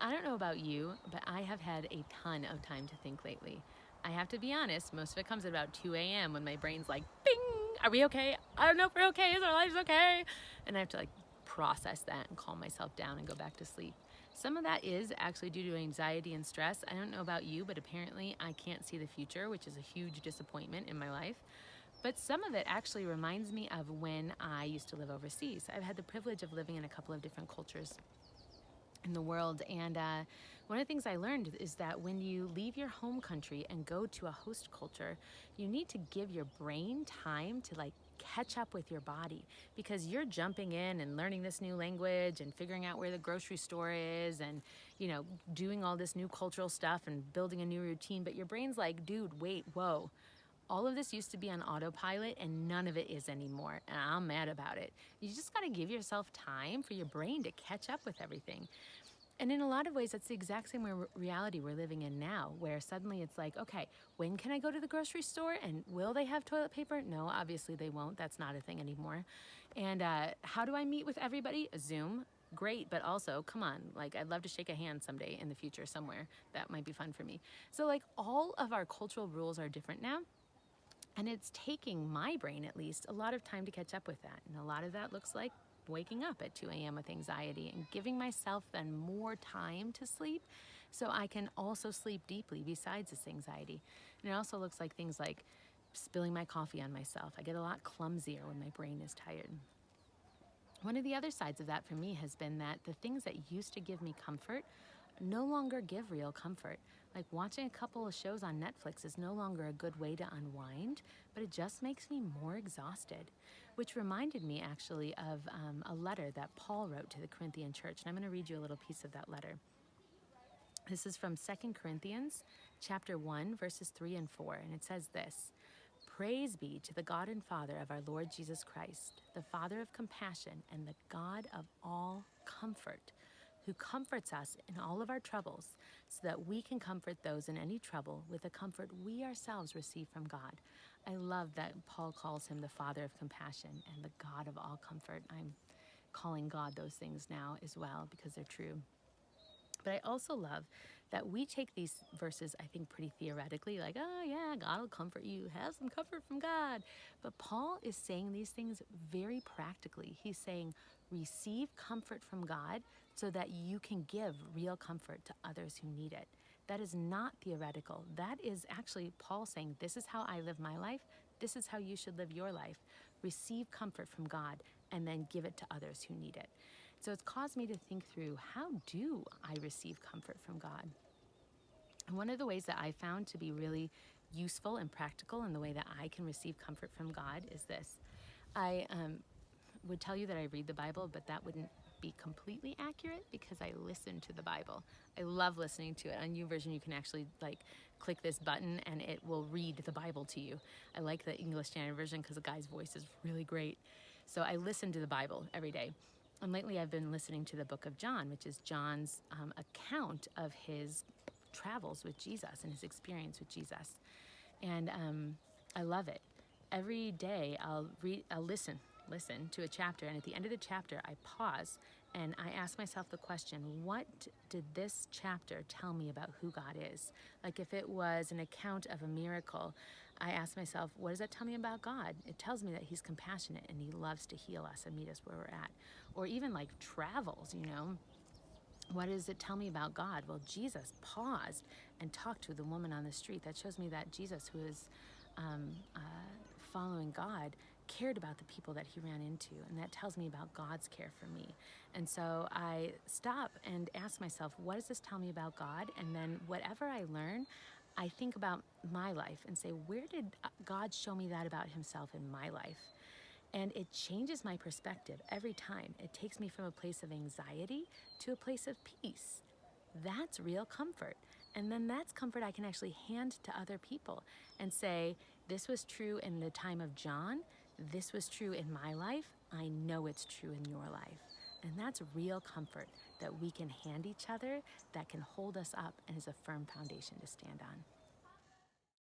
I don't know about you, but I have had a ton of time to think lately. I have to be honest, most of it comes at about 2 a.m. when my brain's like, bing, are we okay? I don't know if we're okay. Is our lives okay? And I have to process that and calm myself down and go back to sleep. Some of that is actually due to anxiety and stress. I don't know about you, but apparently I can't see the future, which is a huge disappointment in my life. But some of it actually reminds me of when I used to live overseas. I've had the privilege of living in a couple of different cultures in the world. And one of the things I learned is that when you leave your home country and go to a host culture, you need to give your brain time to catch up with your body, because you're jumping in and learning this new language and figuring out where the grocery store is and doing all this new cultural stuff and building a new routine. But your brain's like, dude, wait, whoa, all of this used to be on autopilot and none of it is anymore, and I'm mad about it. You just got to give yourself time for your brain to catch up with everything. And in a lot of ways, that's the exact same reality we're living in now, where suddenly it's like, okay, when can I go to the grocery store? And will they have toilet paper? No, obviously they won't. That's not a thing anymore. And how do I meet with everybody? Zoom. Great, but also, come on, I'd love to shake a hand someday in the future somewhere. That might be fun for me. So all of our cultural rules are different now. And it's taking my brain, at least, a lot of time to catch up with that. And a lot of that looks like waking up at 2 a.m. with anxiety and giving myself then more time to sleep so I can also sleep deeply besides this anxiety. And it also looks like things like spilling my coffee on myself. I get a lot clumsier when my brain is tired. One of the other sides of that for me has been that the things that used to give me comfort no longer give real comfort. Like watching a couple of shows on Netflix is no longer a good way to unwind, but it just makes me more exhausted. Which reminded me actually of a letter that Paul wrote to the Corinthian church. And I'm going to read you a little piece of that letter. This is from 2 Corinthians chapter 1, verses 3 and 4. And it says this: Praise be to the God and Father of our Lord Jesus Christ, the Father of compassion and the God of all comfort, who comforts us in all of our troubles, so that we can comfort those in any trouble with the comfort we ourselves receive from God. I love that Paul calls him the Father of compassion and the God of all comfort. I'm calling God those things now as well because they're true. But I also love that we take these verses, I think, pretty theoretically, like, oh yeah, God will comfort you, have some comfort from God. But Paul is saying these things very practically. He's saying, receive comfort from God so that you can give real comfort to others who need it. That is not theoretical. That is actually Paul saying, this is how I live my life. This is how you should live your life. Receive comfort from God and then give it to others who need it. So it's caused me to think through, how do I receive comfort from God? And one of the ways that I found to be really useful and practical in the way that I can receive comfort from God is this. I would tell you that I read the Bible, but that wouldn't be completely accurate because I listen to the Bible. I love listening to it. On YouVersion, you can actually click this button and it will read the Bible to you. I like the English Standard Version because the guy's voice is really great. So I listen to the Bible every day. And lately I've been listening to the book of John, which is John's account of his travels with Jesus and his experience with Jesus. And I love it. Every day I'll listen to a chapter, and at the end of the chapter I pause and I ask myself the question, what did this chapter tell me about who God is? Like if it was an account of a miracle, I ask myself, what does that tell me about God? It tells me that he's compassionate and he loves to heal us and meet us where we're at. Or even travels, what does it tell me about God? Well, Jesus paused and talked to the woman on the street. That shows me that Jesus, who is following God, cared about the people that he ran into. And that tells me about God's care for me. And so I stop and ask myself, what does this tell me about God? And then whatever I learn, I think about my life and say, where did God show me that about himself in my life? And it changes my perspective every time. It takes me from a place of anxiety to a place of peace. That's real comfort. And then that's comfort I can actually hand to other people and say, this was true in the time of John. This was true in my life. I know it's true in your life. And that's real comfort that we can hand each other, that can hold us up and is a firm foundation to stand on.